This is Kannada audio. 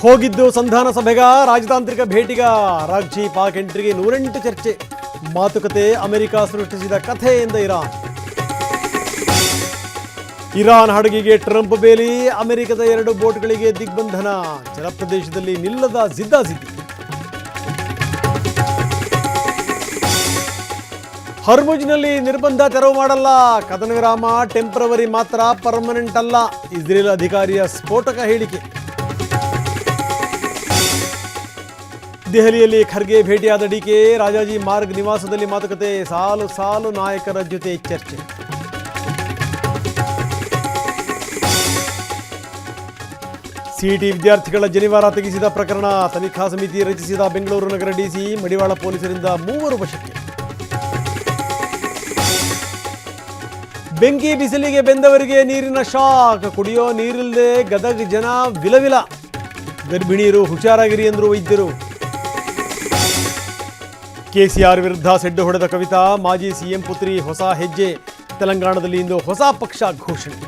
ಹೋಗಿದ್ದು ಸಂಧಾನ ಸಭೆಗ ರಾಜತಾಂತ್ರಿಕ ಭೇಟಿಗ ರಾಗ್ಜಿ ಪಾಕ್ ಎಂಟ್ರಿಗೆ 108 ಚರ್ಚೆ ಮಾತುಕತೆ ಅಮೆರಿಕ ಸೃಷ್ಟಿಸಿದ ಕಥೆಯಿಂದ ಇರಾನ್ ಹಡಗಿಗೆ ಟ್ರಂಪ್ ಬೇಲಿ ಅಮೆರಿಕದ 2 ಬೋಟ್ಗಳಿಗೆ ದಿಗ್ಬಂಧನ ಜಲಪ್ರದೇಶದಲ್ಲಿ ನಿಲ್ಲದ ಜಿದ್ದಾಜಿದ್ದಿ ಹರ್ಮುಜ್ನಲ್ಲಿ ನಿರ್ಬಂಧ ತೆರವು ಮಾಡಲ್ಲ ಕದನ ವಿರಾಮ ಟೆಂಪರವರಿ ಮಾತ್ರ ಪರ್ಮನೆಂಟ್ ಅಲ್ಲ ಇಸ್ರೇಲ್ ಅಧಿಕಾರಿಯ ಸ್ಫೋಟಕ ಹೇಳಿಕೆ ದೆಹಲಿಯಲ್ಲಿ ಖರ್ಗೆ ಭೇಟಿಯಾದ ಡಿಕೆ ರಾಜಾಜಿ ಮಾರ್ಗ್ ನಿವಾಸದಲ್ಲಿ ಮಾತುಕತೆ ಸಾಲು ಸಾಲು ನಾಯಕರ ಜೊತೆ ಚರ್ಚೆ ಸಿಇಟಿ ವಿದ್ಯಾರ್ಥಿಗಳ ಜನಿವಾರ ತೆಗೆಸಿದ ಪ್ರಕರಣ ತನಿಖಾ ಸಮಿತಿ ರಚಿಸಿದ ಬೆಂಗಳೂರು ನಗರ ಡಿಸಿ ಮಡಿವಾಳ ಪೊಲೀಸರಿಂದ 3 ವಶಕ್ಕೆ ಬೆಂಕಿ ಬಿಸಿಲಿಗೆ ಬೆಂದವರಿಗೆ ನೀರಿನ ಶಾಕ್ ಕುಡಿಯೋ ನೀರಿಲ್ಲದೆ ಗದಗ ಜನ ವಿಲವಿಲ ಗರ್ಭಿಣಿಯರು ಹುಷಾರಾಗಿರಿ ಎಂದರು ವೈದ್ಯರು ಕೆಸಿಆರ್ ವಿರುದ್ಧ ಸೆಡ್ಡು ಹೊಡೆದ ಕವಿತಾ ಮಾಜಿ ಸಿಎಂ ಪುತ್ರಿ ಹೊಸ ಹೆಜ್ಜೆ ತೆಲಂಗಾಣದಲ್ಲಿ ಇಂದು ಹೊಸ ಪಕ್ಷ ಘೋಷಣೆ